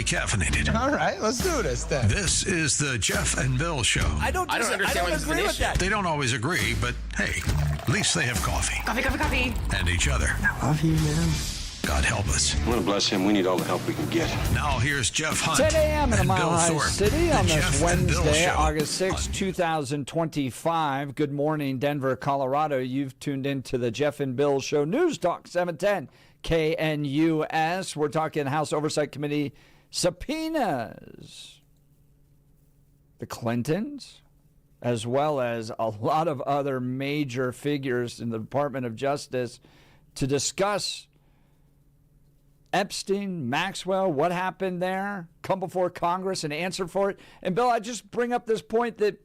decaffeinated. All right, let's do this then. This is the Jeff and Bill Show. I don't agree with that. They don't always agree, but hey, at least they have coffee. Coffee. And each other. Love you, man. God help us. I want to bless him. We need all the help we can get. Now here's Jeff Hunt 10 a.m. in a and Mile Bill High Thorpe. City on The this Jeff and Bill Wednesday, Show August 6, on 2025. Good morning, Denver, Colorado. You've tuned into the Jeff and Bill Show. News Talk 710 KNUS. We're talking House Oversight Committee subpoenas. The Clintons, as well as a lot of other major figures in the Department of Justice to discuss Epstein, Maxwell, what happened there, come before Congress and answer for it. And Bill, I just bring up this point that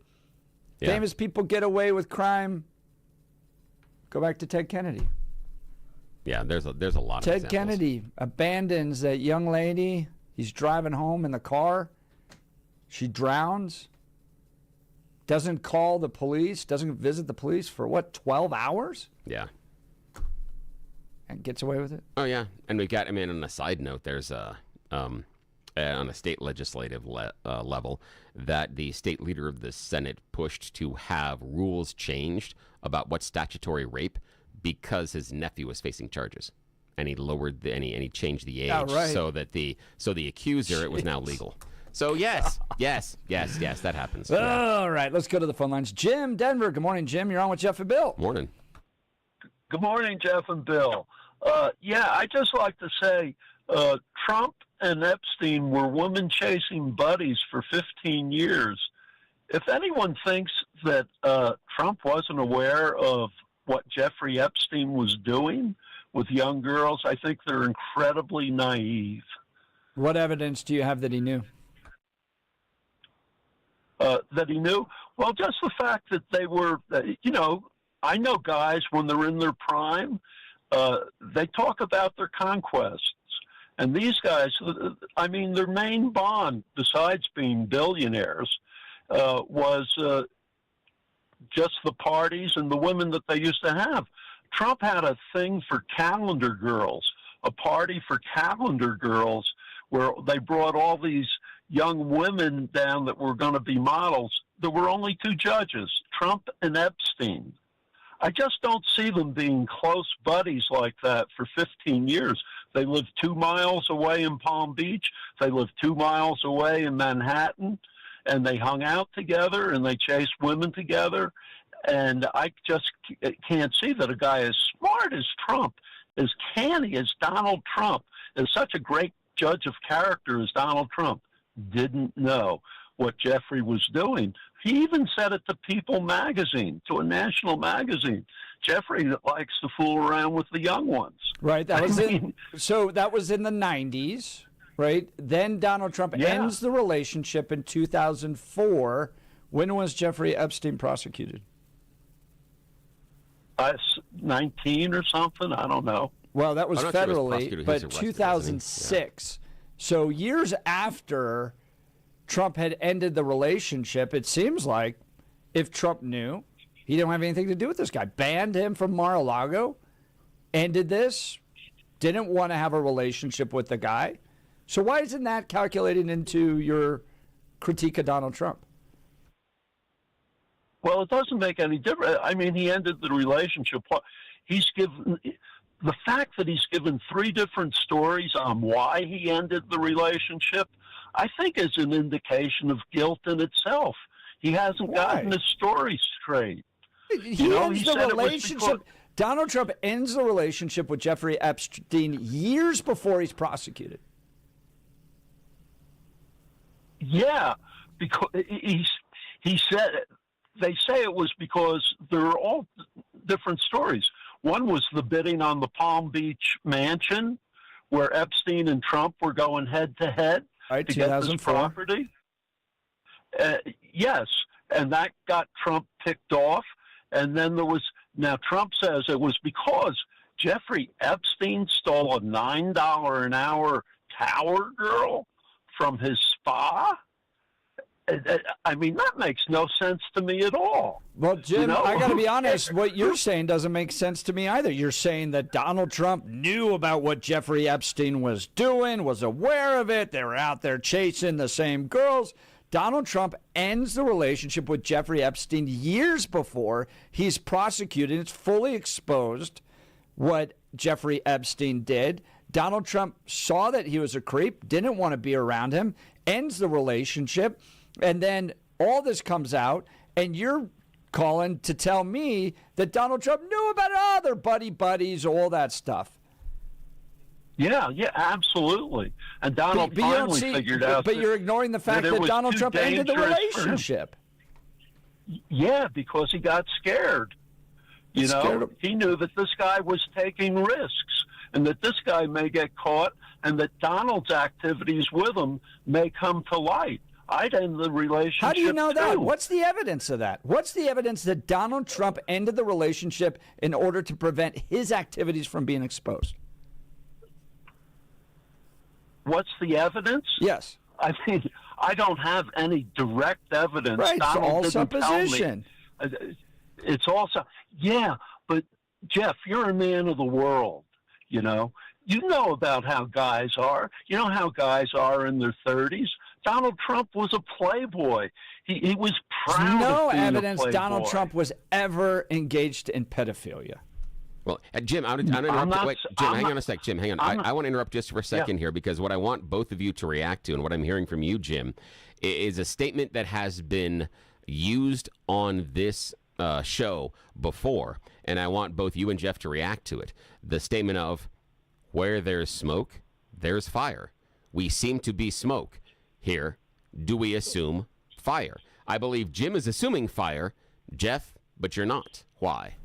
famous people get away with crime. Go back to Ted Kennedy. Yeah, there's a lot of Ted examples. Kennedy abandons that young lady. He's driving home in the car. She drowns. Doesn't call the police, doesn't visit the police for 12 hours? Yeah. And gets away with it? Oh, yeah. And we got, on a side note, there's on a state legislative level that the state leader of the Senate pushed to have rules changed about what's statutory rape because his nephew was facing charges. And he lowered and he changed the age so that the accuser, it was now legal. So yes, that happens. All right, let's go to the phone lines. Jim, Denver. Good morning, Jim. You're on with Jeff and Bill. Morning. Good morning, Jeff and Bill. I just like to say Trump and Epstein were woman-chasing buddies for 15 years. If anyone thinks that Trump wasn't aware of what Jeffrey Epstein was doing with young girls, I think they're incredibly naive. What evidence do you have that he knew? That he knew? Well, just the fact that they were, I know guys when they're in their prime, they talk about their conquests. And these guys, their main bond, besides being billionaires, was just the parties and the women that they used to have. Trump had a thing for calendar girls, a party for calendar girls, where they brought all these young women down that were going to be models. There were only two judges, Trump and Epstein. I just don't see them being close buddies like that for 15 years. They lived 2 miles away in Palm Beach. They lived 2 miles away in Manhattan, and they hung out together and they chased women together. And I just can't see that a guy as smart as Trump, as canny as Donald Trump, as such a great judge of character as Donald Trump, didn't know what Jeffrey was doing. He even said it to People magazine, to a national magazine. Jeffrey likes to fool around with the young ones. Right. So that was in the 90s, right? Then Donald Trump ends the relationship in 2004. When was Jeffrey Epstein prosecuted? 19 or something. I don't know. Well, that was federally, sure but 2006. So years after Trump had ended the relationship, it seems like if Trump knew, he didn't have anything to do with this guy. Banned him from Mar-a-Lago, ended this, didn't want to have a relationship with the guy. So why isn't that calculated into your critique of Donald Trump? Well, it doesn't make any difference. He ended the relationship. The fact that he's given 3 different stories on why he ended the relationship, I think is an indication of guilt in itself. He hasn't gotten his story straight. He ends the relationship. Donald Trump ends the relationship with Jeffrey Epstein years before he's prosecuted. Yeah, because he said, they say it was because there are all different stories. One was the bidding on the Palm Beach mansion, where Epstein and Trump were going head to head to get this property. Yes, and that got Trump ticked off. And then now Trump says it was because Jeffrey Epstein stole a $9 an hour tower girl from his spa. I mean, that makes no sense to me at all. Well, Jim, You know? I got to be honest. What you're saying doesn't make sense to me either. You're saying that Donald Trump knew about what Jeffrey Epstein was doing, was aware of it. They were out there chasing the same girls. Donald Trump ends the relationship with Jeffrey Epstein years before he's prosecuted. It's fully exposed what Jeffrey Epstein did. Donald Trump saw that he was a creep, didn't want to be around him, ends the relationship, and then all this comes out, and you're calling to tell me that Donald Trump knew about other buddies, all that stuff. Yeah, absolutely. And Donald finally figured out. But you're ignoring the fact that Donald Trump ended the relationship. Yeah, because he got scared. You know, he knew that this guy was taking risks and that this guy may get caught and that Donald's activities with him may come to light. I'd end the relationship. How do you know too. that? What's the evidence of that? What's the evidence that Donald Trump ended the relationship in order to prevent his activities from being exposed? What's the evidence? Yes. I mean, I don't have any direct evidence. Right, Donald it's all didn't tell me. supposition. It's also, yeah, but Jeff, you're a man of the world, you know. You know about how guys are. You know how guys are in their 30s. Donald Trump was a playboy. He was proud no of being evidence a playboy. Donald Trump was ever engaged in pedophilia. Well, Jim, hang on a sec. Jim, hang on. I want to interrupt just for a second here because what I want both of you to react to and what I'm hearing from you, Jim, is a statement that has been used on this show before, and I want both you and Jeff to react to it. The statement of, where there's smoke, there's fire. We seem to be smoke. Here, do we assume fire? I believe Jim is assuming fire, Jeff, but you're not. Why?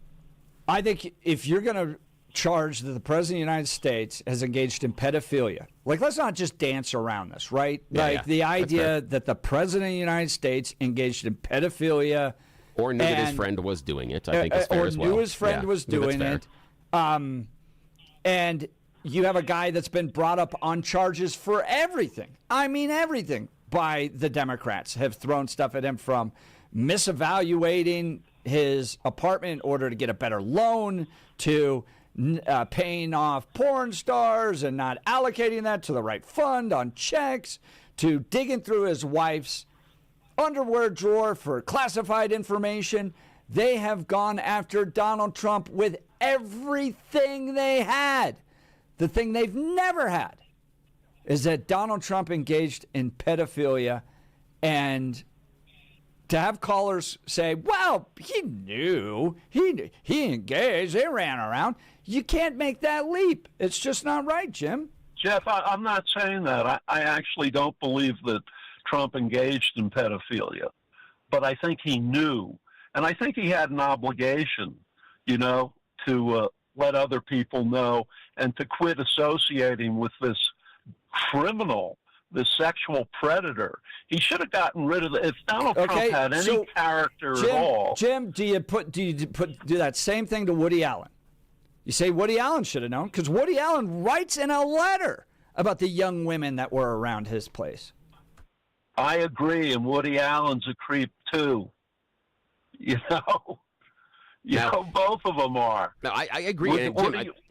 I think if you're going to charge that the President of the United States has engaged in pedophilia, like, let's not just dance around this, right? The idea that the President of the United States engaged in pedophilia, or knew that his friend was doing it, I think is fair as well. Or knew his friend was doing it. And you have a guy that's been brought up on charges for everything. I mean, everything by the Democrats have thrown stuff at him, from misevaluating his apartment in order to get a better loan to paying off porn stars and not allocating that to the right fund on checks, to digging through his wife's underwear drawer for classified information. They have gone after Donald Trump with everything they had. The thing they've never had is that Donald Trump engaged in pedophilia, and to have callers say, well, he knew, he engaged, they ran around. You can't make that leap. It's just not right, Jim. Jeff, I'm not saying that. I actually don't believe that Trump engaged in pedophilia, but I think he knew, and I think he had an obligation, you know, to let other people know and to quit associating with this criminal, this sexual predator. He should have gotten rid of it. If Donald Trump had any character at all. Jim, do you do that same thing to Woody Allen? You say Woody Allen should have known, because Woody Allen writes in a letter about the young women that were around his place. I agree, and Woody Allen's a creep too. You know? Both of them are. No, I agree.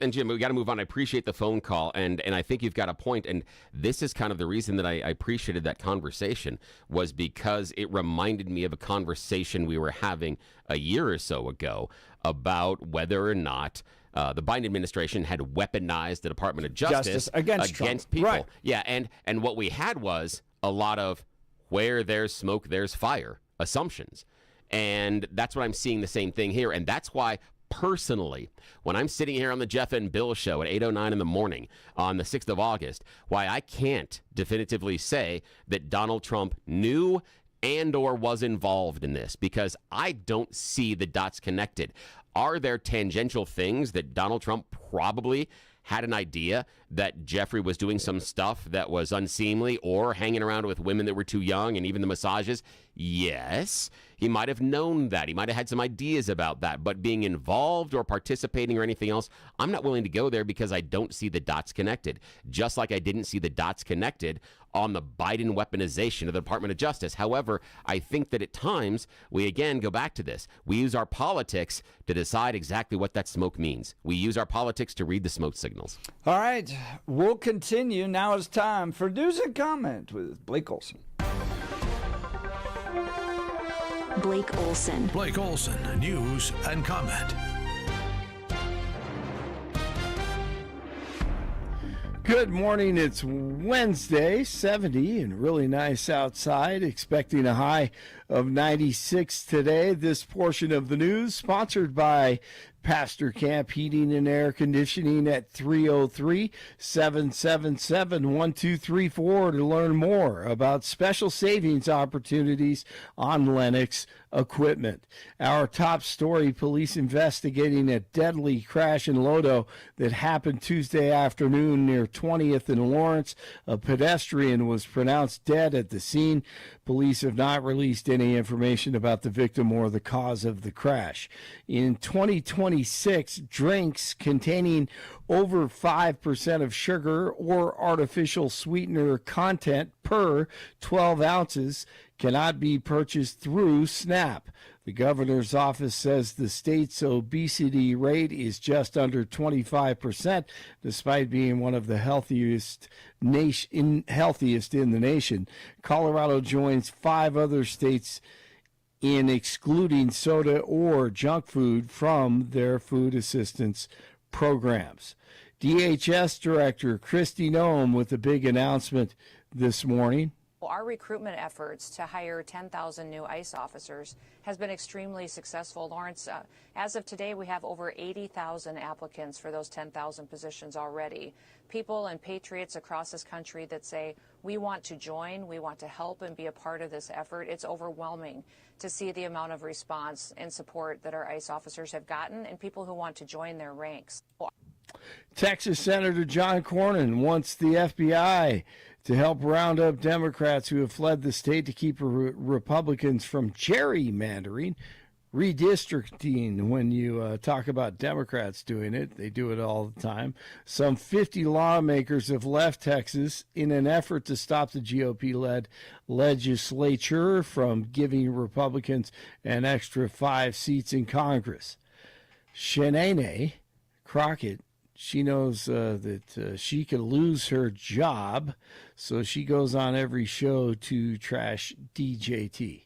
Jim, we got to move on. I appreciate the phone call, and I think you've got a point. And this is kind of the reason that I appreciated that conversation, was because it reminded me of a conversation we were having a year or so ago about whether or not the Biden administration had weaponized the Department of Justice against people. Right. Yeah, and what we had was a lot of where there's smoke, there's fire assumptions. And that's what I'm seeing, the same thing here. And that's why, personally, when I'm sitting here on the Jeff and Bill show at 8:09 in the morning on the 6th of August, why I can't definitively say that Donald Trump knew and or was involved in this, because I don't see the dots connected. Are there tangential things that Donald Trump probably had an idea that Jeffrey was doing some stuff that was unseemly or hanging around with women that were too young, and even the massages? Yes, he might have known that. He might have had some ideas about that. But being involved or participating or anything else, I'm not willing to go there because I don't see the dots connected. Just like I didn't see the dots connected on the Biden weaponization of the Department of Justice. However, I think that at times, we again go back to this. We use our politics to decide exactly what that smoke means. We use our politics to read the smoke signals. All right, we'll continue. Now it's time for News and Comment with Blake Olson. Blake Olson. Blake Olson, News and Comment. Good morning. It's Wednesday, 70 and really nice outside. Expecting a high of 96 today. This portion of the news sponsored by Pastor Camp Heating and Air Conditioning at 303-777-1234 to learn more about special savings opportunities on Lennox equipment. Our top story, police investigating a deadly crash in Lodo that happened Tuesday afternoon near 20th and Lawrence. A pedestrian was pronounced dead at the scene. Police have not released any information about the victim or the cause of the crash. In 2026, drinks containing over 5% of sugar or artificial sweetener content per 12 ounces cannot be purchased through SNAP. The governor's office says the state's obesity rate is just under 25%, despite being one of the healthiest in the nation. Colorado joins 5 other states in excluding soda or junk food from their food assistance programs. DHS Director Kristi Noem with a big announcement this morning. Our recruitment efforts to hire 10,000 new ICE officers has been extremely successful. Lawrence, as of today, we have over 80,000 applicants for those 10,000 positions already. People and patriots across this country that say, we want to join, we want to help and be a part of this effort. It's overwhelming to see the amount of response and support that our ICE officers have gotten and people who want to join their ranks. Texas Senator John Cornyn wants the FBI to help round up Democrats who have fled the state to keep Republicans from gerrymandering, redistricting. When you talk about Democrats doing it, they do it all the time. Some 50 lawmakers have left Texas in an effort to stop the GOP-led legislature from giving Republicans an extra 5 seats in Congress. Shanae Crockett, she knows that she could lose her job, so she goes on every show to trash DJT.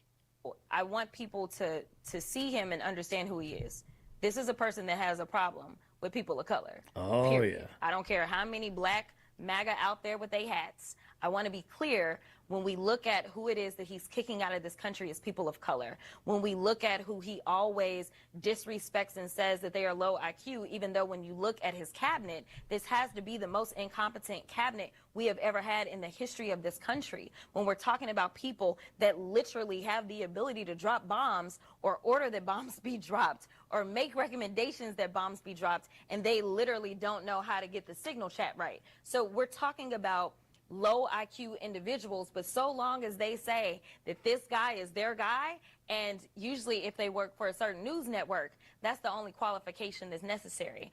I want people to see him and understand who he is. This is a person that has a problem with people of color. Oh, period. Yeah. I don't care how many black MAGA out there with their hats. I want to be clear when we look at who it is that he's kicking out of this country as people of color. When we look at who he always disrespects and says that they are low IQ, even though when you look at his cabinet, this has to be the most incompetent cabinet we have ever had in the history of this country. When we're talking about people that literally have the ability to drop bombs or order that bombs be dropped or make recommendations that bombs be dropped, and they literally don't know how to get the signal chat right. So we're talking about low IQ individuals, but so long as they say that this guy is their guy, and usually if they work for a certain news network, that's the only qualification that's necessary.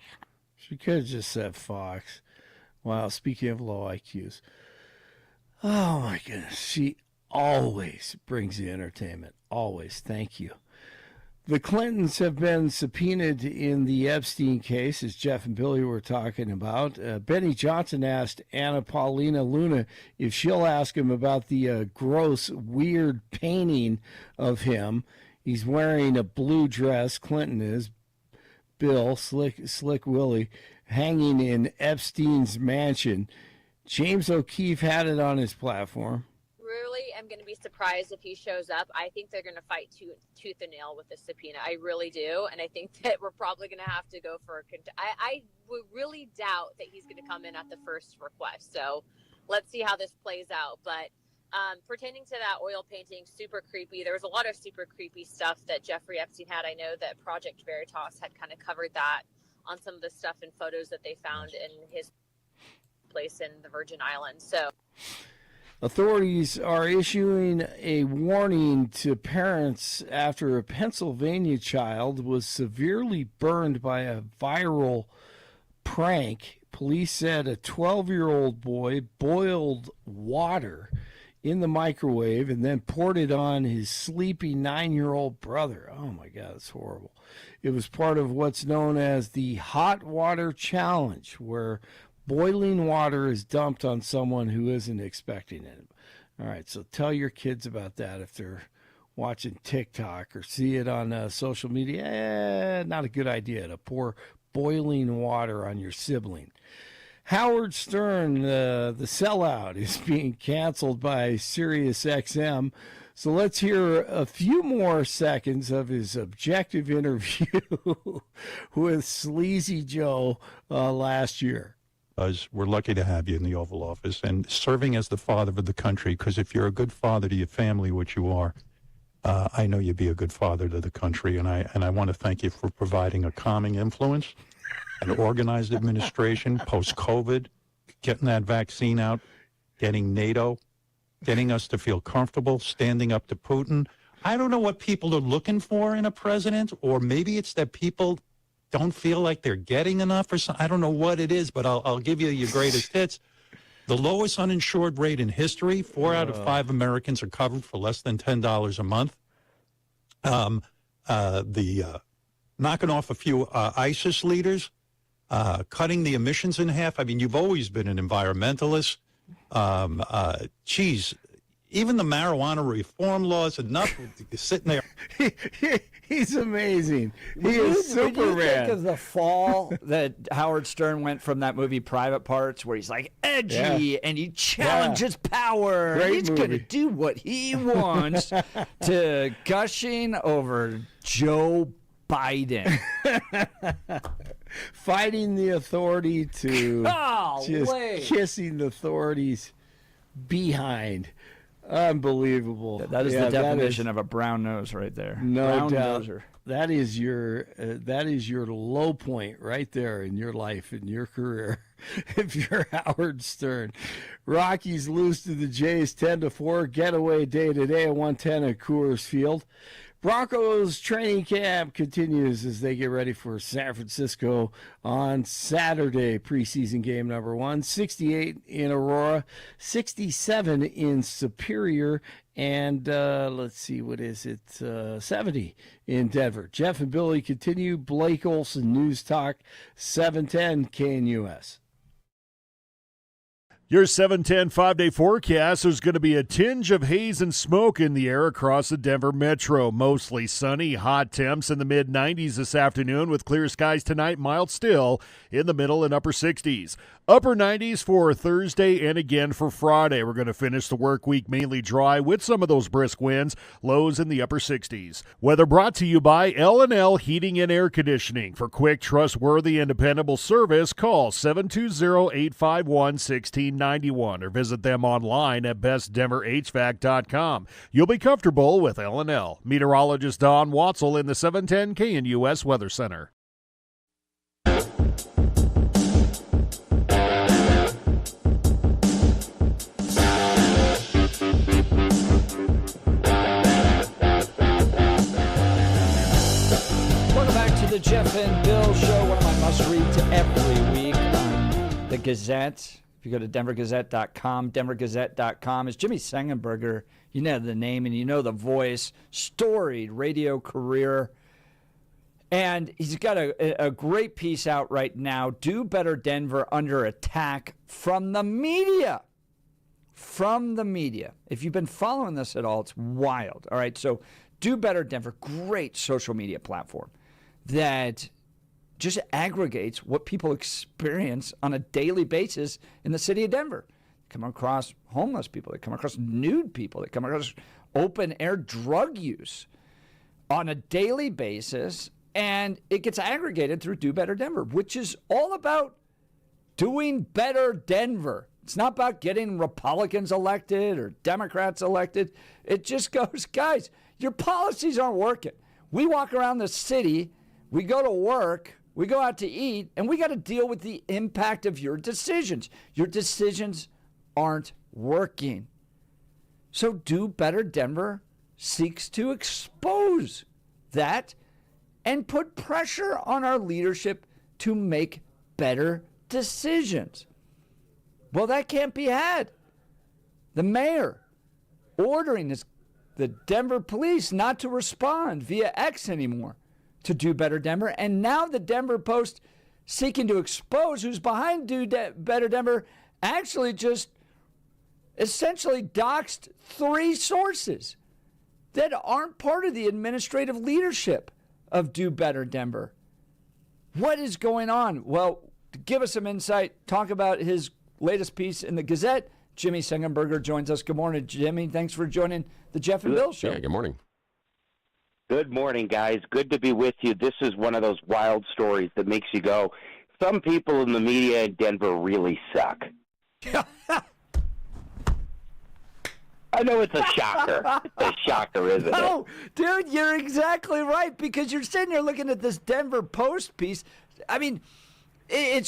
She could have just said Fox. Wow, speaking of low IQs. Oh my goodness, she always brings the entertainment. Always. Thank you. The Clintons have been subpoenaed in the Epstein case, as Jeff and Billy were talking about. Benny Johnson asked Anna Paulina Luna if she'll ask him about the gross, weird painting of him. He's wearing a blue dress, Clinton is, Bill, Slick Willie, hanging in Epstein's mansion. James O'Keefe had it on his platform. Really am going to be surprised if he shows up. I think they're going to fight tooth and nail with the subpoena. I really do. And I think that we're probably going to have to go for I would really doubt that he's going to come in at the first request. So let's see how this plays out. But pertaining to that oil painting, super creepy. There was a lot of super creepy stuff that Jeffrey Epstein had. I know that Project Veritas had kind of covered that on some of the stuff and photos that they found in his place in the Virgin Islands. So Authorities are issuing a warning to parents after a Pennsylvania child was severely burned by a viral prank. Police said a 12-year-old boy boiled water in the microwave and then poured it on his sleepy 9-year-old brother. Oh, my God, that's horrible. It was part of what's known as the hot water challenge, where boiling water is dumped on someone who isn't expecting it. All right, so tell your kids about that if they're watching TikTok or see it on social media. Not a good idea to pour boiling water on your sibling. Howard Stern, the sellout, is being canceled by SiriusXM. So let's hear a few more seconds of his objective interview with Sleazy Joe last year. We're lucky to have you in the Oval Office and serving as the father of the country, because if you're a good father to your family, which you are, I know you'd be a good father to the country. And I want to thank you for providing a calming influence, an organized administration post-COVID, getting that vaccine out, getting NATO, getting us to feel comfortable, standing up to Putin. I don't know what people are looking for in a president, or maybe it's that people don't feel like they're getting enough or something. I don't know what it is, but I'll give you your greatest hits. The lowest uninsured rate in history. 4 out of 5 Americans are covered for less than $10 a month. Knocking off a few ISIS leaders, cutting the emissions in half. I mean, you've always been an environmentalist. Even the marijuana reform laws, enough sitting there. He's amazing. He is Superman. When you think of the fall that Howard Stern went from that movie Private Parts, where he's like edgy and he challenges power. Great He's going to do what he wants, to gushing over Joe Biden. Fighting the authority to kissing the authorities behind. Unbelievable. That is the definition of a brown nose right there. No brown doubt. Noser. That is your low point right there in your life, in your career. If you're Howard Stern. Rockies lose to the Jays 10-4. Getaway day today at 1:10 at Coors Field. Broncos training camp continues as they get ready for San Francisco on Saturday, preseason game number 1. 68 in Aurora, 67 in Superior, and let's see, what is it? 70 in Denver. Jeff and Billy continue. Blake Olson, News Talk, 710 KNUS. Your 710 5-day forecast is going to be a tinge of haze and smoke in the air across the Denver metro. Mostly sunny, hot temps in the mid-90s this afternoon with clear skies tonight, mild still in the middle and upper 60s. Upper 90s for Thursday and again for Friday. We're going to finish the work week mainly dry with some of those brisk winds, lows in the upper 60s. Weather brought to you by L&L Heating and Air Conditioning. For quick, trustworthy, and dependable service, call 720-851-1691 or visit them online at bestdenverhvac.com. You'll be comfortable with L&L. Meteorologist Don Watzel in the 710 KNUS Weather Center. The Jeff and Bill Show, one of my must-reads every week on the Gazette. If you go to denvergazette.com, denvergazette.com. It's Jimmy Sengenberger. You know the name and you know the voice. Storied radio career. And he's got a great piece out right now. Do Better Denver under attack from the media. From the media. If you've been following this at all, it's wild. All right, so Do Better Denver, great social media platform that just aggregates what people experience on a daily basis in the city of Denver. They come across homeless people. They come across nude people. They come across open-air drug use on a daily basis, and it gets aggregated through Do Better Denver, which is all about doing better Denver. It's not about getting Republicans elected or Democrats elected. It just goes, guys, your policies aren't working. We walk around the city, we go to work, we go out to eat, and we got to deal with the impact of your decisions. Your decisions aren't working. So Do Better Denver seeks to expose that and put pressure on our leadership to make better decisions. Well, that can't be had. The mayor ordering the Denver police not to respond via X anymore to Do Better Denver. And now the Denver Post seeking to expose who's behind Better Denver actually just essentially doxed 3 sources that aren't part of the administrative leadership of Do Better Denver. What is going on? Well, to give us some insight, talk about his latest piece in the Gazette, Jimmy Sengenberger joins us. Good morning, Jimmy. Thanks for joining the Jeff and Bill Show. Yeah, good morning. Good morning, guys. Good to be with you. This is one of those wild stories that makes you go, some people in the media in Denver really suck. I know it's a shocker. It's a shocker, isn't it? No, dude, you're exactly right, because you're sitting here looking at this Denver Post piece. I mean, they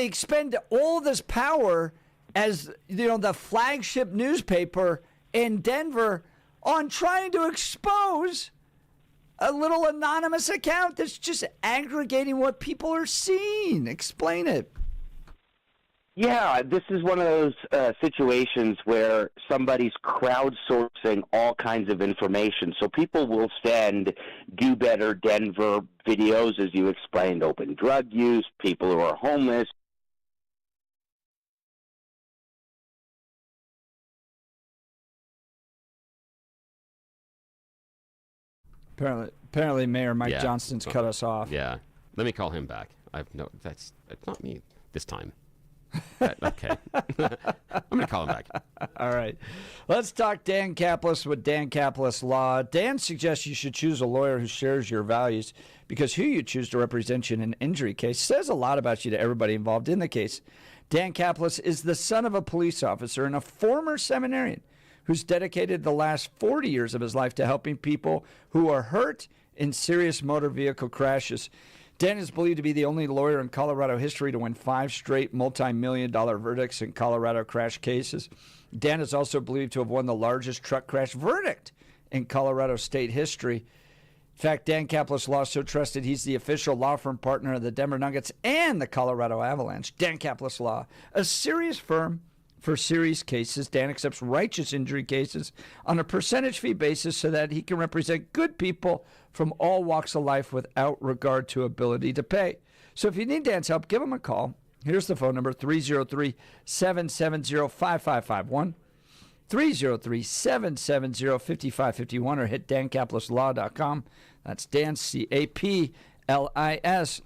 expend all this power as, you know, the flagship newspaper in Denver on trying to expose a little anonymous account that's just aggregating what people are seeing. Explain it. Yeah, this is one of those situations where somebody's crowdsourcing all kinds of information. So people will send Do Better Denver videos, as you explained, open drug use, people who are homeless. Apparently Mayor Mike Johnston's cut us off. Yeah. Let me call him back. That's not me this time. Okay. I'm going to call him back. All right. Let's talk Dan Caplis with Dan Caplis Law. Dan suggests you should choose a lawyer who shares your values because who you choose to represent you in an injury case says a lot about you to everybody involved in the case. Dan Caplis is the son of a police officer and a former seminarian who's dedicated the last 40 years of his life to helping people who are hurt in serious motor vehicle crashes. Dan is believed to be the only lawyer in Colorado history to win 5 straight multi-million-dollar verdicts in Colorado crash cases. Dan is also believed to have won the largest truck crash verdict in Colorado state history. In fact, Dan Caplis Law is so trusted, he's the official law firm partner of the Denver Nuggets and the Colorado Avalanche. Dan Caplis Law, a serious firm for serious cases. Dan accepts righteous injury cases on a percentage fee basis so that he can represent good people from all walks of life without regard to ability to pay. So if you need Dan's help, give him a call. Here's the phone number, 303-770-5551, 303-770-5551, or hit dancaplisLaw.com. That's Dan, C-A-P-L-I-S,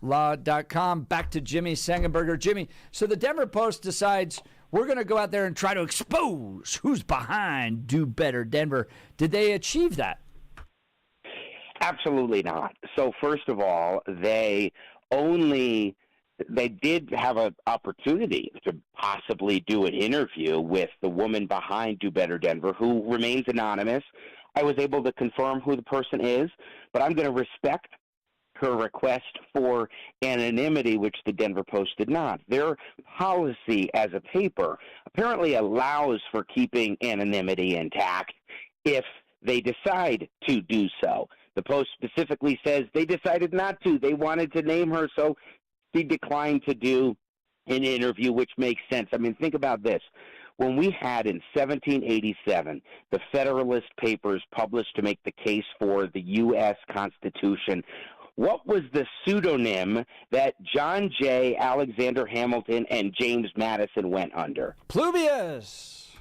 law.com. Back to Jimmy Sengenberger. Jimmy, so the Denver Post decides we're going to go out there and try to expose who's behind Do Better Denver. Did they achieve that? Absolutely not. So first of all, they did have an opportunity to possibly do an interview with the woman behind Do Better Denver, who remains anonymous. I was able to confirm who the person is, but I'm going to respect her request for anonymity, which the Denver Post did not. Their policy as a paper apparently allows for keeping anonymity intact if they decide to do so. The Post specifically says they decided not to. They wanted to name her, so she declined to do an interview, which makes sense. I mean, think about this. When we had in 1787 the Federalist Papers published to make the case for the U.S. Constitution, what was the pseudonym that John Jay, Alexander Hamilton, and James Madison went under? Publius.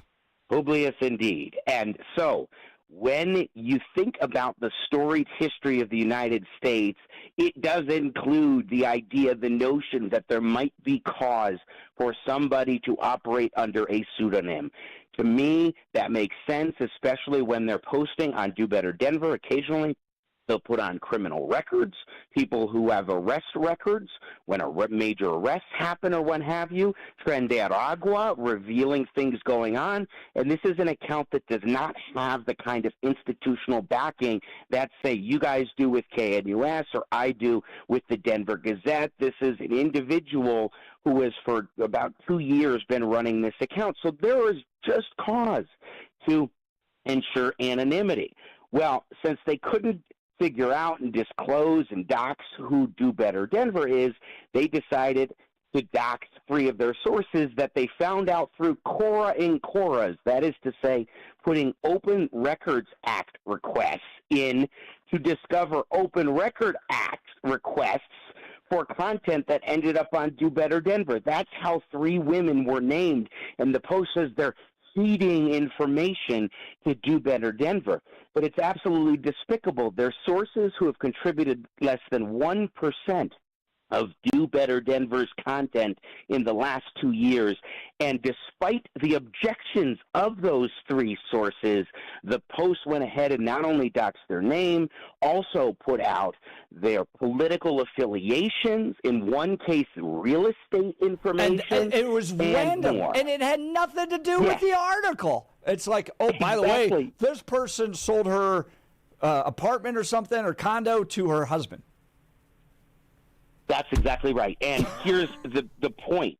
Publius, indeed. And so when you think about the storied history of the United States, it does include the idea, the notion that there might be cause for somebody to operate under a pseudonym. To me, that makes sense, especially when they're posting on Do Better Denver occasionally. They'll put on criminal records, people who have arrest records, when major arrests happen or what have you, Prender Agua, revealing things going on. And this is an account that does not have the kind of institutional backing that, say, you guys do with KNUS or I do with the Denver Gazette. This is an individual who has for about 2 years been running this account. So there is just cause to ensure anonymity. Well, since they couldn't figure out and disclose and dox who Do Better Denver is, they decided to dox 3 of their sources that they found out through Cora in Coras. That is to say, putting Open Records Act requests in to discover Open Record Act requests for content that ended up on Do Better Denver. That's how 3 women were named, and the Post says they're feeding information to Do Better Denver. But it's absolutely despicable. They're sources who have contributed less than 1% of Do Better Denver's content in the last 2 years. And despite the objections of those 3 sources, the Post went ahead and not only doxed their name, also put out their political affiliations, in one case real estate information. And it was random, and it had nothing to do with the article. It's like, oh, by the way, this person sold her apartment or something, or condo, to her husband. That's exactly right. And here's the point,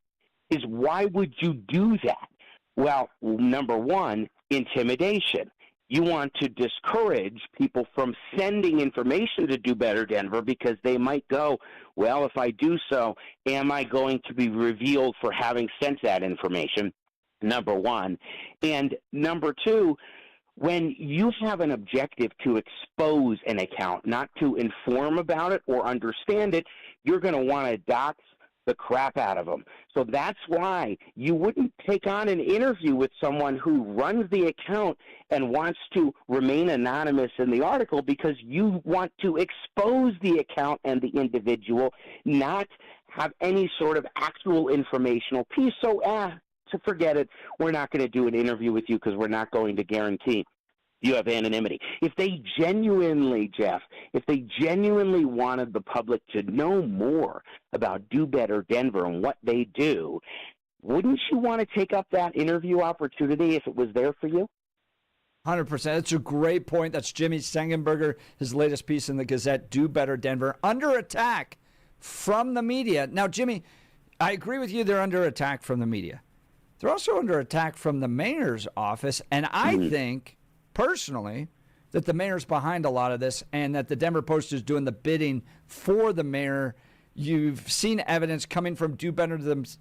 is why would you do that? Well, number one, intimidation. You want to discourage people from sending information to Do Better Denver because they might go, well, if I do so, am I going to be revealed for having sent that information? Number one. And number two, when you have an objective to expose an account, not to inform about it or understand it, you're going to want to dox the crap out of them. So that's why you wouldn't take on an interview with someone who runs the account and wants to remain anonymous in the article, because you want to expose the account and the individual, not have any sort of actual informational piece. So, to forget it, we're not going to do an interview with you because we're not going to guarantee you have anonymity. If they genuinely, Jeff, wanted the public to know more about Do Better Denver and what they do, wouldn't you want to take up that interview opportunity if it was there for you? 100%. That's a great point. That's Jimmy Sengenberger, his latest piece in the Gazette, Do Better Denver, under attack from the media. Now, Jimmy, I agree with you, they're under attack from the media. They're also under attack from the mayor's office, and I think, personally, that the mayor's behind a lot of this, and that the Denver Post is doing the bidding for the mayor. You've seen evidence coming from Do Better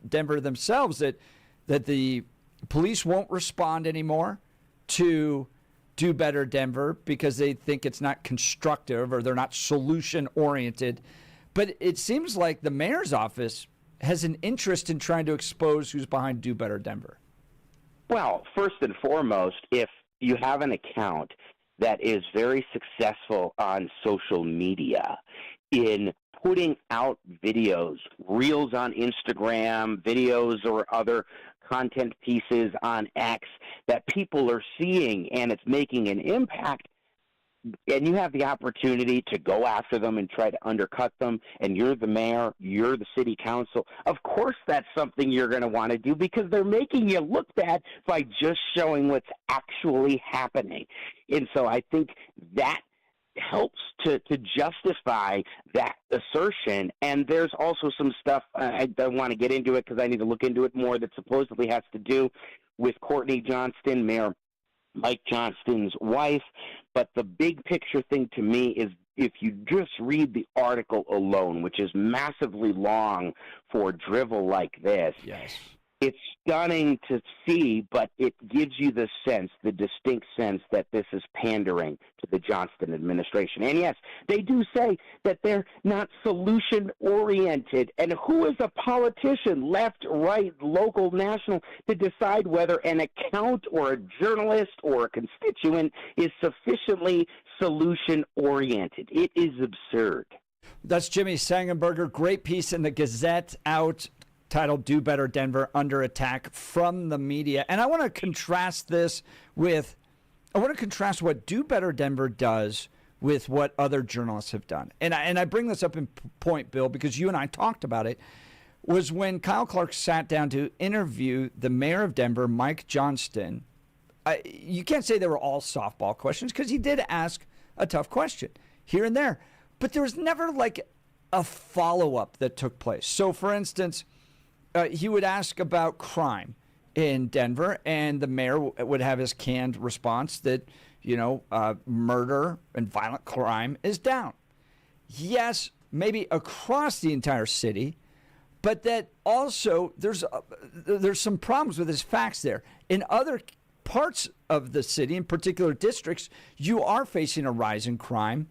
Denver themselves that the police won't respond anymore to Do Better Denver because they think it's not constructive or they're not solution-oriented. But it seems like the mayor's office has an interest in trying to expose who's behind Do Better Denver. Well, first and foremost, if you have an account that is very successful on social media in putting out videos, reels on Instagram, videos or other content pieces on X that people are seeing and it's making an impact, and you have the opportunity to go after them and try to undercut them, and you're the mayor, you're the city council, of course that's something you're going to want to do because they're making you look bad by just showing what's actually happening. And so I think that helps to justify that assertion. And there's also some stuff, I don't want to get into it because I need to look into it more, that supposedly has to do with Courtney Johnston, Mayor Mike Johnston's wife. But the big picture thing to me is, if you just read the article alone, which is massively long for drivel like this, it's stunning to see, but it gives you the sense, the distinct sense, that this is pandering to the Johnston administration. And yes, they do say that they're not solution-oriented. And who is a politician, left, right, local, national, to decide whether an account or a journalist or a constituent is sufficiently solution-oriented? It is absurd. That's Jimmy Sengenberger. Great piece in the Gazette out, titled Do Better Denver, Under Attack from the Media. And I want to contrast this with, what Do Better Denver does with what other journalists have done. And I bring this up in point, Bill, because you and I talked about it, was when Kyle Clark sat down to interview the mayor of Denver, Mike Johnston. You can't say they were all softball questions, because he did ask a tough question here and there. But there was never like a follow-up that took place. So, for instance, he would ask about crime in Denver, and the mayor would have his canned response that, murder and violent crime is down. Yes, maybe across the entire city, but that also there's some problems with his facts there. In other parts of the city, in particular districts, you are facing a rise in crime.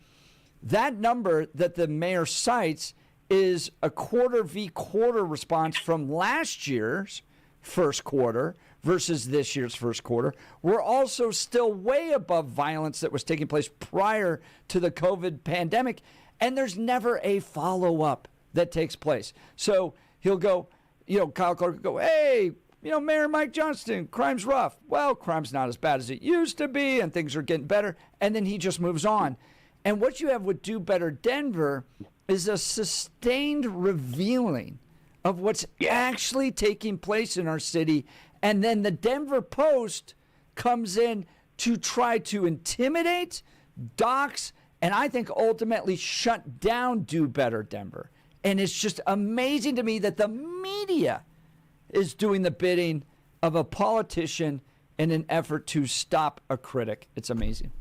That number that the mayor cites is a quarter v. quarter response from last year's first quarter versus this year's first quarter. We're also still way above violence that was taking place prior to the COVID pandemic, and there's never a follow-up that takes place. So he'll go, Kyle Clark will go, hey, Mayor Mike Johnston, crime's rough. Well, crime's not as bad as it used to be, and things are getting better, and then he just moves on. And what you have with Do Better Denver is a sustained revealing of what's actually taking place in our city. And then the Denver Post comes in to try to intimidate, dox, and I think ultimately shut down Do Better Denver. And it's just amazing to me that the media is doing the bidding of a politician in an effort to stop a critic. It's amazing.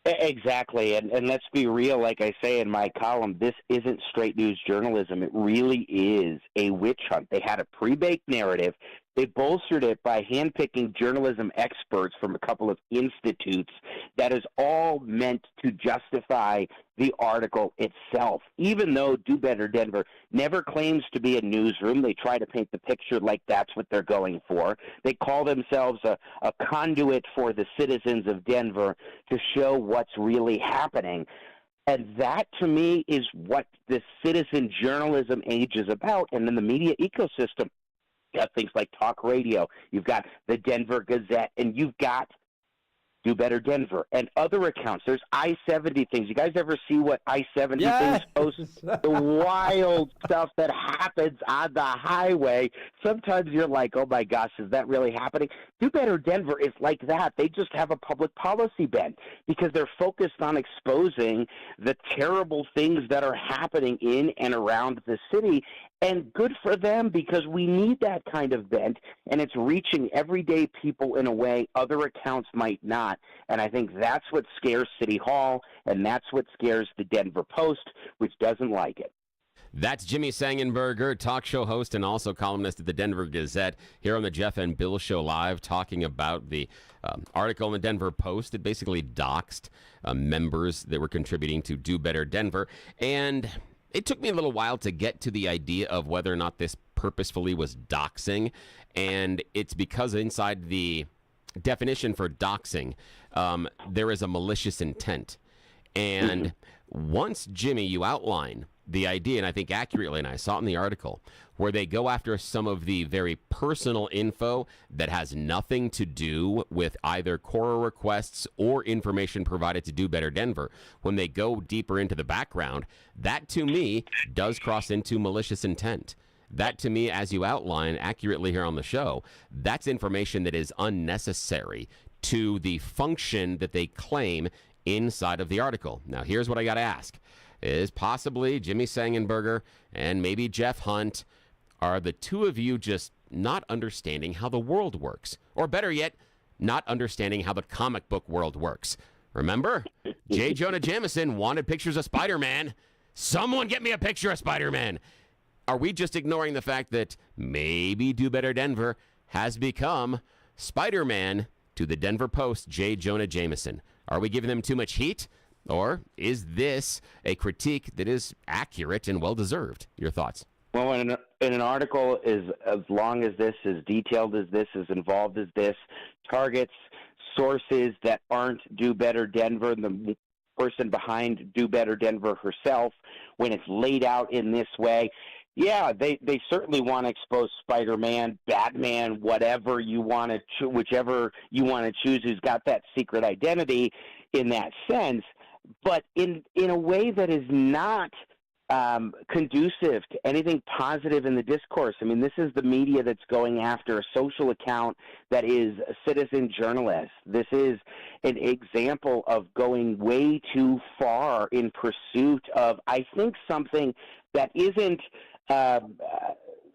Exactly, and let's be real, like I say in my column, this isn't straight news journalism. It really is a witch hunt. They had a pre-baked narrative. They bolstered it by handpicking journalism experts from a couple of institutes that is all meant to justify the article itself. Even though Do Better Denver never claims to be a newsroom, they try to paint the picture like that's what they're going for. They call themselves a conduit for the citizens of Denver to show what's really happening. And that, to me, is what the citizen journalism age is about. And then the media ecosystem, you got things like talk radio, you've got the Denver Gazette, and you've got Do Better Denver and other accounts. There's I-70 things. You guys ever see what I-70 things post? The wild stuff that happens on the highway. Sometimes you're like, oh my gosh, is that really happening? Do Better Denver is like that. They just have a public policy bent because they're focused on exposing the terrible things that are happening in and around the city. And good for them, because we need that kind of bent, and it's reaching everyday people in a way other accounts might not. And I think that's what scares City Hall, and that's what scares the Denver Post, which doesn't like it. That's Jimmy Sengenberger, talk show host and also columnist at the Denver Gazette, here on the Jeff and Bill Show Live, talking about the article in the Denver Post that basically doxed members that were contributing to Do Better Denver. And it took me a little while to get to the idea of whether or not this purposefully was doxing, and it's because inside the definition for doxing, there is a malicious intent. And once, Jimmy, you outline the idea, and I think accurately, and I saw it in the article, where they go after some of the very personal info that has nothing to do with either Cora requests or information provided to Do Better Denver. When they go deeper into the background, that to me does cross into malicious intent. That to me, as you outline accurately here on the show, that's information that is unnecessary to the function that they claim inside of the article. Now, here's what I got to ask. Is possibly Jimmy Sengenberger and maybe Jeff Hunt, are the two of you just not understanding how the world works? Or better yet, not understanding how the comic book world works? Remember, J. Jonah Jameson wanted pictures of Spider-Man. Someone get me a picture of Spider-Man. Are we just ignoring the fact that maybe Do Better Denver has become Spider-Man to the Denver Post, J. Jonah Jameson? Are we giving them too much heat? Or is this a critique that is accurate and well-deserved? Your thoughts? Well, in an article as long as this, as detailed as this, as involved as this, targets sources that aren't Do Better Denver, the person behind Do Better Denver herself, when it's laid out in this way, yeah, they certainly want to expose Spider-Man, Batman, whatever you want to, whichever you want to choose, who's got that secret identity in that sense, but in a way that is not conducive to anything positive in the discourse. I mean, this is the media that's going after a social account that is a citizen journalist. This is an example of going way too far in pursuit of, I think, something that isn't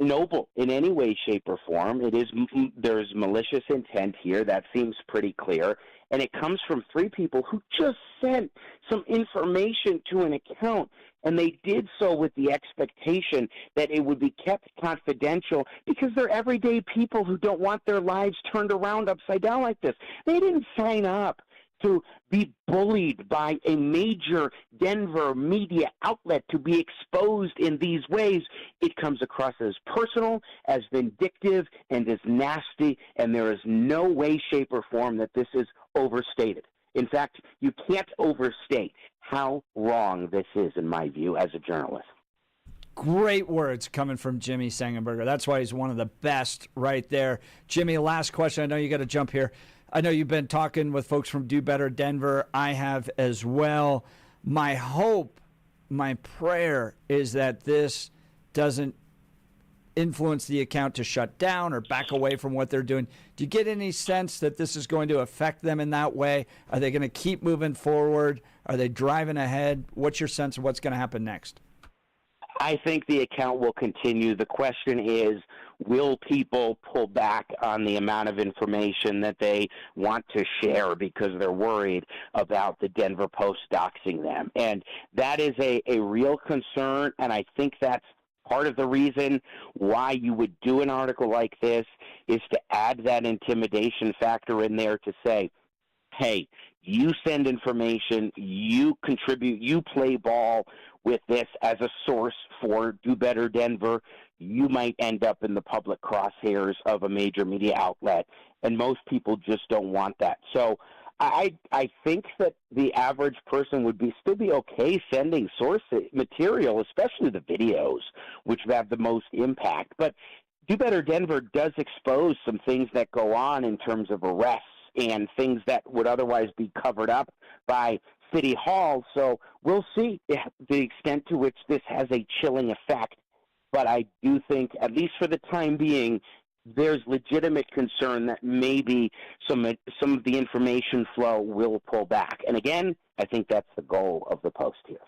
noble in any way, shape, or form. There's malicious intent here. That seems pretty clear. And it comes from three people who just sent some information to an account, and they did so with the expectation that it would be kept confidential because they're everyday people who don't want their lives turned around upside down like this. They didn't sign up to be bullied by a major Denver media outlet to be exposed in these ways. It comes across as personal, as vindictive, and as nasty, and there is no way, shape, or form that this is overstated. In fact, you can't overstate how wrong this is, in my view, as a journalist. Great words coming from Jimmy Sengenberger. That's why he's one of the best right there. Jimmy, last question. I know you got to jump here. I know you've been talking with folks from Do Better Denver. I have as well. My hope, my prayer is that this doesn't influence the account to shut down or back away from what they're doing. Do you get any sense that this is going to affect them in that way? Are they going to keep moving forward? Are they driving ahead? What's your sense of what's going to happen next? I think the account will continue. The question is, will people pull back on the amount of information that they want to share because they're worried about the Denver Post doxing them? And that is a real concern, and I think that's part of the reason why you would do an article like this, is to add that intimidation factor in there to say, hey, you send information, you contribute, you play ball with this as a source for Do Better Denver, you might end up in the public crosshairs of a major media outlet, and most people just don't want that. So I think that the average person would still be okay sending source material, especially the videos, which have the most impact. But Do Better Denver does expose some things that go on in terms of arrests and things that would otherwise be covered up by City Hall. So we'll see the extent to which this has a chilling effect. But I do think, at least for the time being, there's legitimate concern that maybe some of the information flow will pull back. And again, I think that's the goal of the Post here.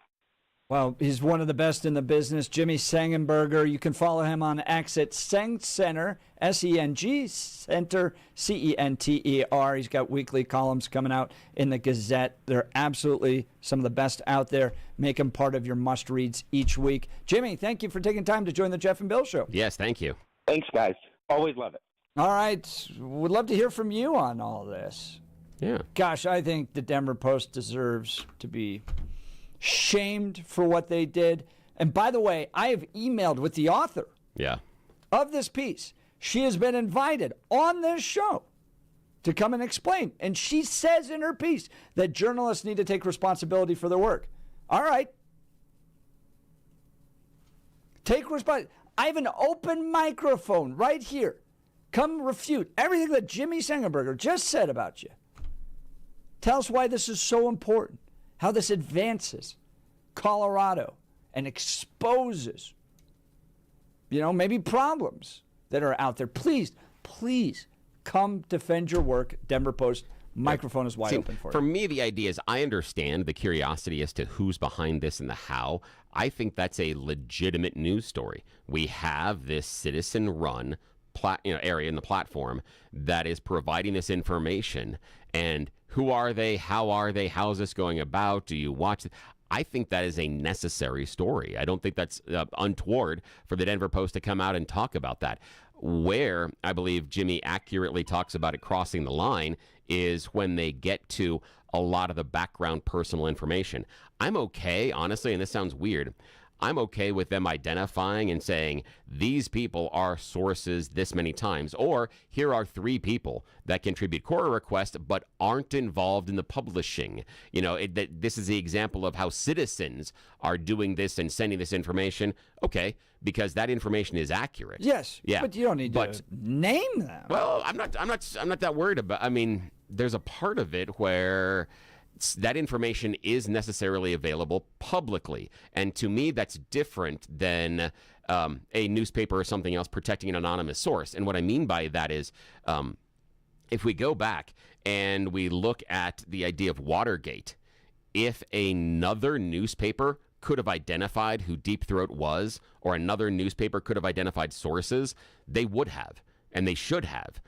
Well, he's one of the best in the business, Jimmy Sengenberger. You can follow him on X at Seng Center, S-E-N-G, Center, C-E-N-T-E-R. He's got weekly columns coming out in the Gazette. They're absolutely some of the best out there. Make them part of your must-reads each week. Jimmy, thank you for taking time to join the Jeff and Bill Show. Yes, thank you. Thanks, guys. Always love it. All right. Would love to hear from you on all this. Yeah. Gosh, I think the Denver Post deserves to be shamed for what they did. And by the way, I have emailed with the author of this piece. She has been invited on this show to come and explain. And she says in her piece that journalists need to take responsibility for their work. All right. Take responsibility. I have an open microphone right here. Come refute everything that Jimmy Sengenberger just said about you. Tell us why this is so important. How this advances Colorado and exposes, maybe problems that are out there. Please come defend your work. Denver Post, microphone is wide open for you. For me, the idea is I understand the curiosity as to who's behind this and the how. I think that's a legitimate news story. We have this citizen-run area in the platform that is providing this information, and who are they? How are they? How is this going about? Do you watch it? I think that is a necessary story. I don't think that's untoward for the Denver Post to come out and talk about that. Where I believe Jimmy accurately talks about it crossing the line is when they get to a lot of the background personal information. I'm okay, honestly, and this sounds weird, I'm okay with them identifying and saying, these people are sources this many times, or here are 3 people that contribute Quora requests but aren't involved in the publishing. This is the example of how citizens are doing this and sending this information. Okay, because that information is accurate. Yes, yeah, but you don't need to name them. Well, I'm not that worried about. I mean, there's a part of it where that information is necessarily available publicly. And to me, that's different than a newspaper or something else protecting an anonymous source. And what I mean by that is if we go back and we look at the idea of Watergate, if another newspaper could have identified who Deep Throat was, or another newspaper could have identified sources, they would have, and they should have.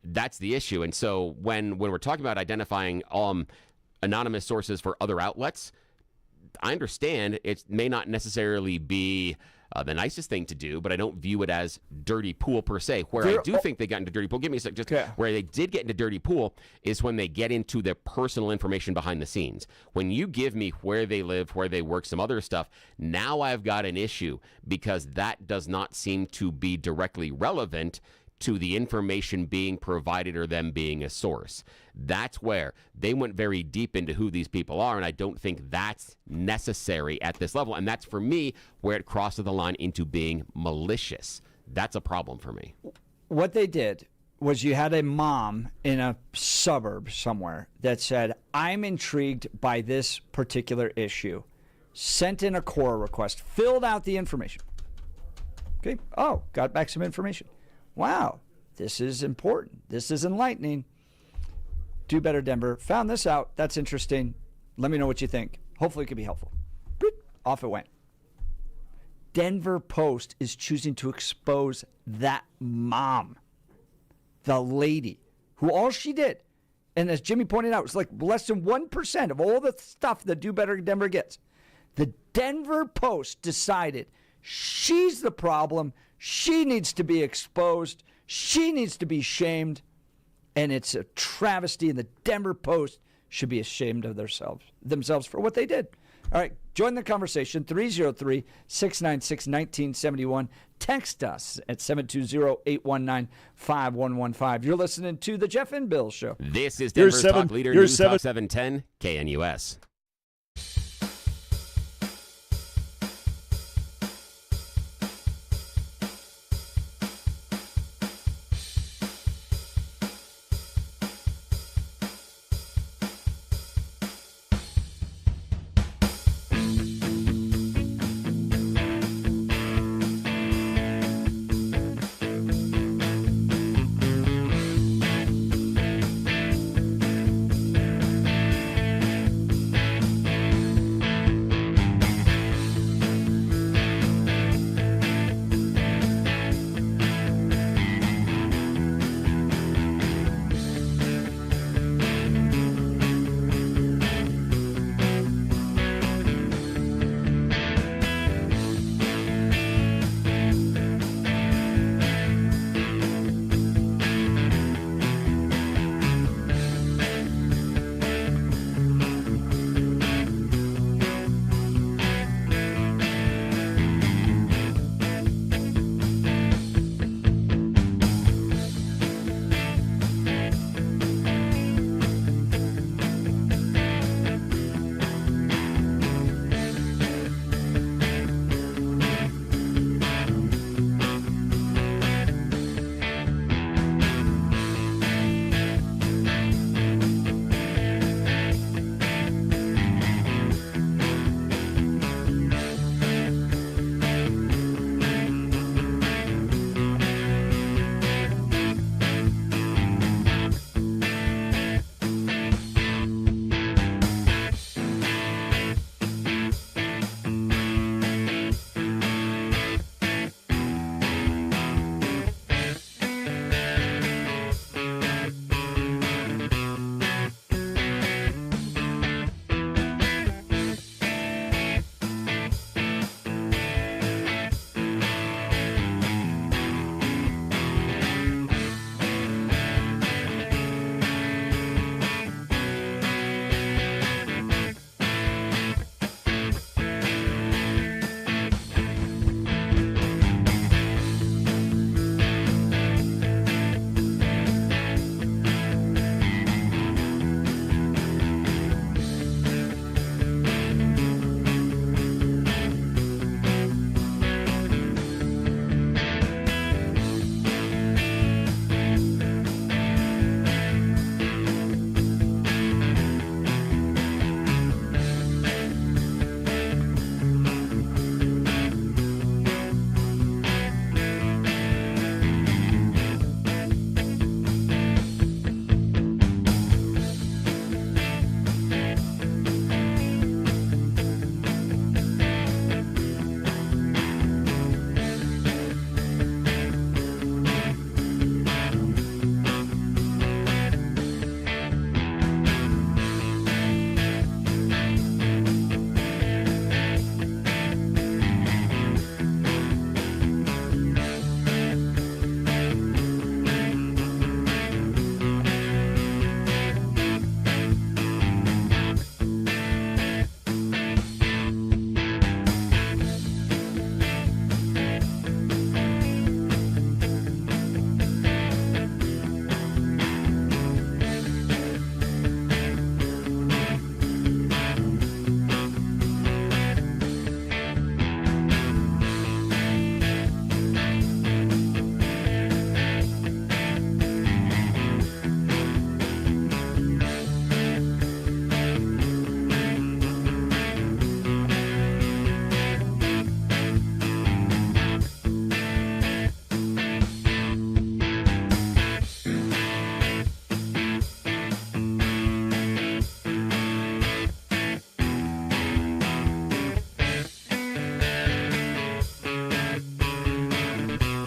That's the issue. And so when we're talking about identifying anonymous sources for other outlets, I understand it may not necessarily be the nicest thing to do, but I don't view it as dirty pool per se. Where I do think they got into dirty pool, give me a sec, where they did get into dirty pool is when they get into their personal information behind the scenes. When you give me where they live, where they work, some other stuff, now I've got an issue because that does not seem to be directly relevant to the information being provided or them being a source. That's where they went very deep into who these people are, and I don't think that's necessary at this level. And that's, for me, where it crosses the line into being malicious. That's a problem for me. What they did was you had a mom in a suburb somewhere that said, I'm intrigued by this particular issue, sent in a Quora request, filled out the information. Okay. Oh, got back some information. Wow, this is important. This is enlightening. Do Better Denver found this out. That's interesting. Let me know what you think. Hopefully it could be helpful. Off it went. Denver Post is choosing to expose that mom, the lady, who all she did, and as Jimmy pointed out, it's like less than 1% of all the stuff that Do Better Denver gets. The Denver Post decided she's the problem. She needs to be exposed. She needs to be shamed. And it's a travesty, and the Denver Post should be ashamed of themselves for what they did. All right, join the conversation, 303-696-1971. Text us at 720-819-5115. You're listening to The Jeff and Bill Show. This is Denver's Talk Leader, News Talk 710, KNUS.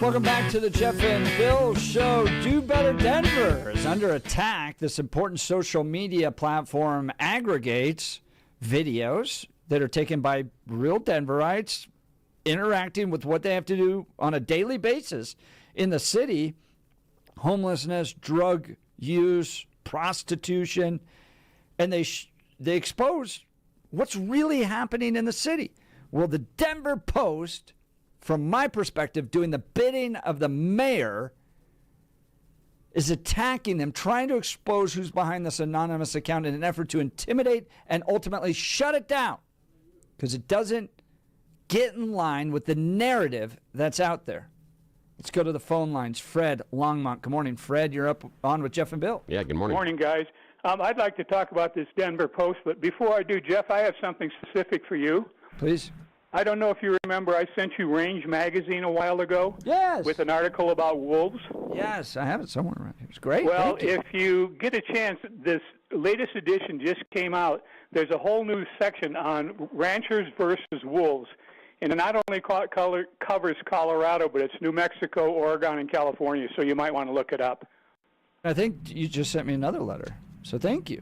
Welcome back to the Jeff and Bill Show. Do Better Denver is under attack. This important social media platform aggregates videos that are taken by real Denverites interacting with what they have to do on a daily basis in the city. Homelessness, drug use, prostitution, and they expose what's really happening in the city. Well, the Denver Post, from my perspective, doing the bidding of the mayor, is attacking them, trying to expose who's behind this anonymous account in an effort to intimidate and ultimately shut it down because it doesn't get in line with the narrative that's out there. Let's go to the phone lines. Fred Longmont. Good morning, Fred. You're up on with Jeff and Bill. Yeah, good morning. Morning, guys. I'd like to talk about this Denver Post, but before I do, Jeff, I have something specific for you. Please. I don't know if you remember, I sent you Range Magazine a while ago. Yes. With an article about wolves. Yes, I have it somewhere around here. It's great. Well, Thank you. if you get a chance, this latest edition just came out. There's a whole new section on ranchers versus wolves. And it not only covers Colorado, but it's New Mexico, Oregon, and California, so you might want to look it up. I think you just sent me another letter, so thank you.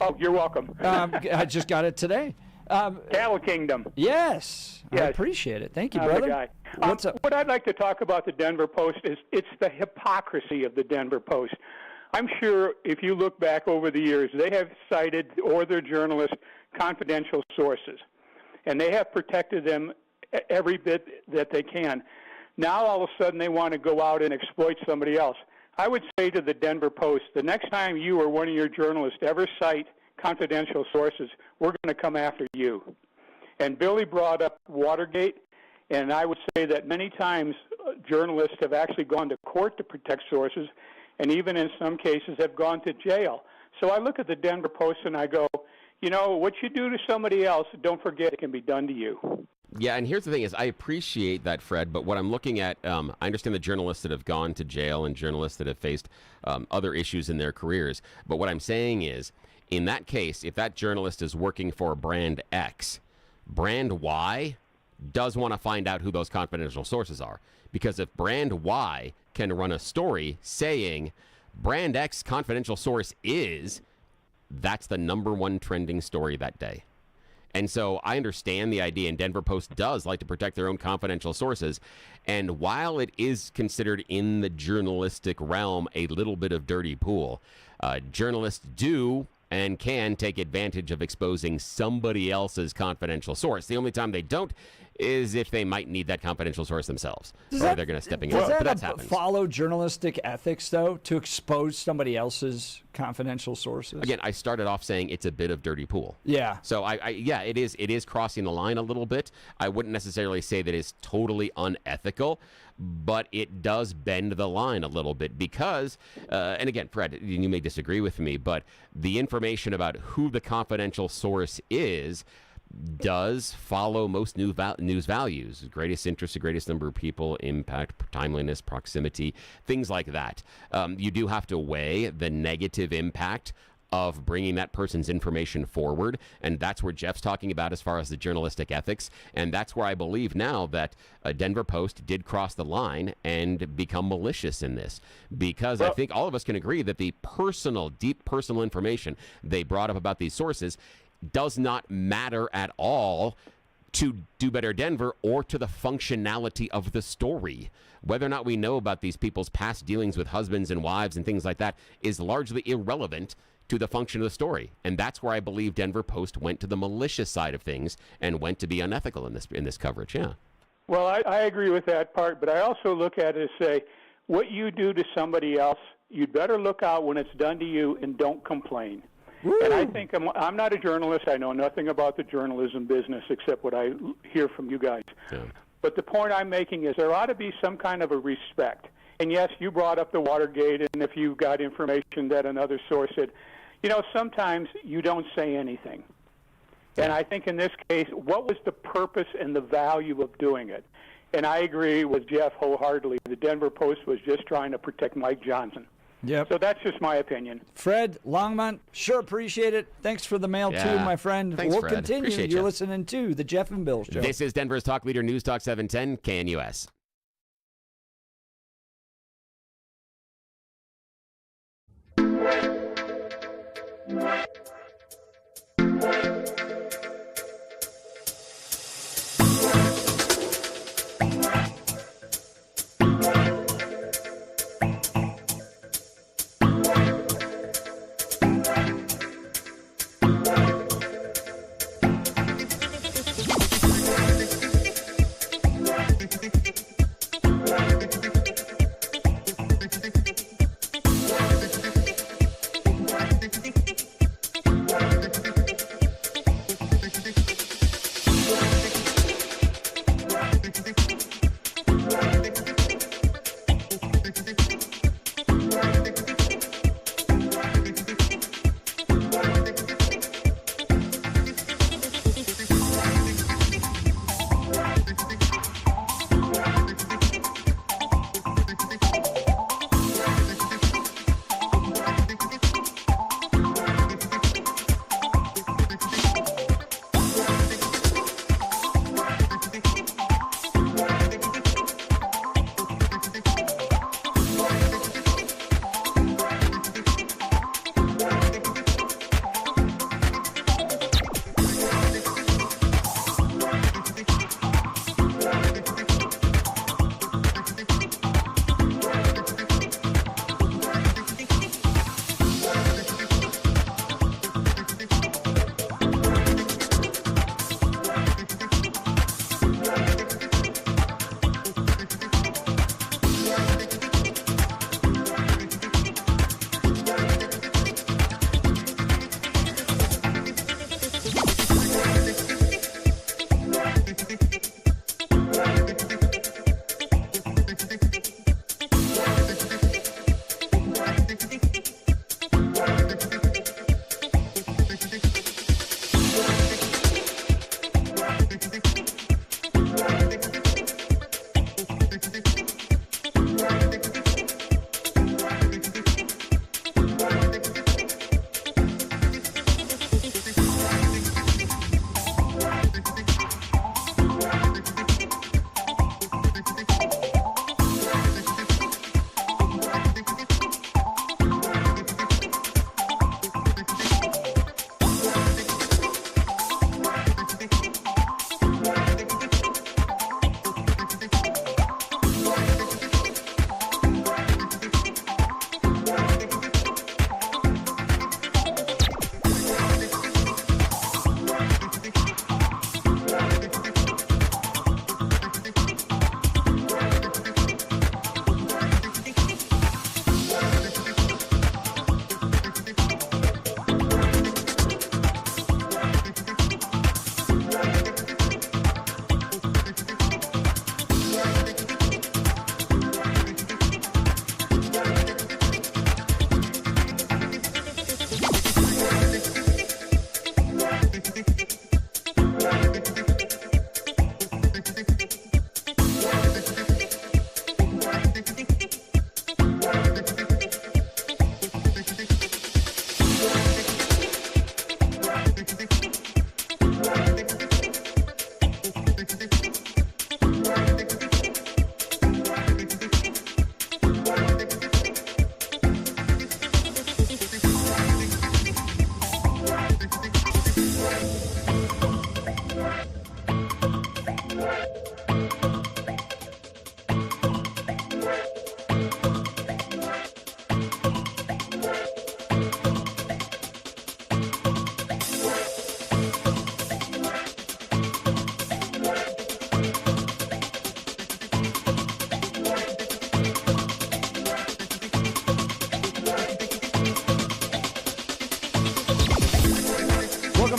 Oh, you're welcome. I just got it today. Cattle Kingdom. Yes. I appreciate it. Thank you, brother. The guy. What's up? What I'd like to talk about the Denver Post is it's the hypocrisy of the Denver Post. I'm sure if you look back over the years, they have cited, or their journalists, confidential sources. And they have protected them every bit that they can. Now, all of a sudden, they want to go out and exploit somebody else. I would say to the Denver Post, the next time you or one of your journalists ever cite confidential sources, we're going to come after you. And Billy brought up Watergate, and I would say that many times journalists have actually gone to court to protect sources, and even in some cases have gone to jail. So I look at the Denver Post and I go, you know, what you do to somebody else, don't forget it can be done to you. Yeah, and here's the thing is I appreciate that, Fred, but what I'm looking at, I understand the journalists that have gone to jail and journalists that have faced other issues in their careers. But what I'm saying is, in that case, if that journalist is working for brand X, brand Y does want to find out who those confidential sources are. Because if brand Y can run a story saying brand X confidential source is, that's the #1 trending story that day. And so I understand the idea, and Denver Post does like to protect their own confidential sources. And while it is considered in the journalistic realm a little bit of dirty pool, journalists do and can take advantage of exposing somebody else's confidential source. The only time they don't is if they might need that confidential source themselves, they're going to stepping in. But that's happened. Follow journalistic ethics, though, to expose somebody else's confidential sources? Again, I started off saying it's a bit of dirty pool. Yeah. So yeah, it is crossing the line a little bit. I wouldn't necessarily say that it's totally unethical, but it does bend the line a little bit because, and again, Fred, you may disagree with me, but the information about who the confidential source is does follow most news values: greatest interest, the greatest number of people, impact, timeliness, proximity, things like that. You do have to weigh the negative impact of bringing that person's information forward, and that's where Jeff's talking about as far as the journalistic ethics, and that's where I believe now that Denver Post did cross the line and become malicious in this, because I think all of us can agree that the deep personal information they brought up about these sources does not matter at all to Do Better Denver or to the functionality of the story. Whether or not we know about these people's past dealings with husbands and wives and things like that is largely irrelevant to the function of the story. And that's where I believe Denver Post went to the malicious side of things and went to be unethical in this coverage. Yeah. Well, I agree with that part, but I also look at it and say, what you do to somebody else, you'd better look out when it's done to you and don't complain. Woo! And I think I'm not a journalist. I know nothing about the journalism business except what I hear from you guys. Yeah. But the point I'm making is there ought to be some kind of a respect. And yes, you brought up the Watergate, and if you got information that another source said, you know, sometimes you don't say anything. And I think in this case, what was the purpose and the value of doing it? And I agree with Jeff wholeheartedly. The Denver Post was just trying to protect Mike Johnson. Yep. So that's just my opinion. Fred Longmont, sure appreciate it. Thanks for the mail, too, my friend. Thanks, we'll Fred. continue. Appreciate You're you. listening to The Jeff and Bill Show. This is Denver's Talk Leader, News Talk 710, KNUS.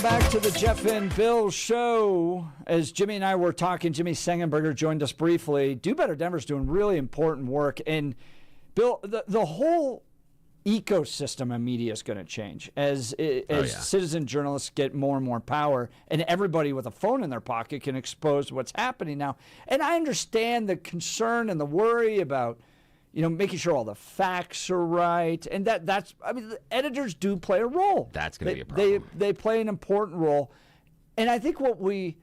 back to the Jeff and Bill show. As Jimmy and I were talking, Jimmy Sengenberger joined us briefly. Do Better Denver's doing really important work. And Bill, the whole ecosystem of media is going to change as citizen journalists get more and more power, and everybody with a phone in their pocket can expose what's happening now. And I understand the concern and the worry about, making sure all the facts are right, and that's the editors do play a role. That's going to be a problem. They play an important role, and I think what we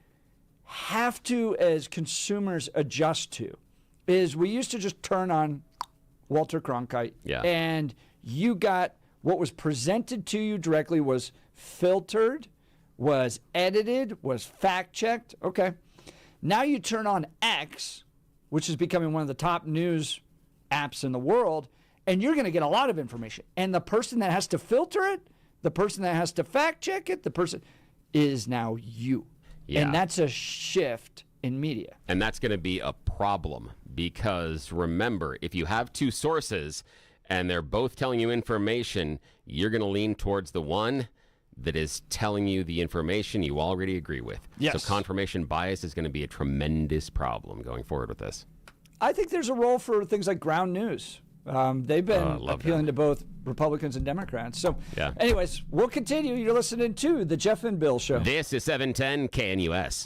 have to, as consumers, adjust to is we used to just turn on Walter Cronkite, and you got what was presented to you directly was filtered, was edited, was fact-checked. Okay. Now you turn on X, which is becoming one of the top news apps in the world, and you're going to get a lot of information. And the person that has to filter it, the person that has to fact-check it, the person is now you. Yeah. And that's a shift in media. And that's going to be a problem because, remember, if you have two sources and they're both telling you information, you're going to lean towards the one that is telling you the information you already agree with. Yes. So confirmation bias is going to be a tremendous problem going forward with this. I think there's a role for things like ground news. They've been appealing to both Republicans and Democrats. So, anyways, we'll continue. You're listening to The Jeff and Bill Show. This is 710 KNUS.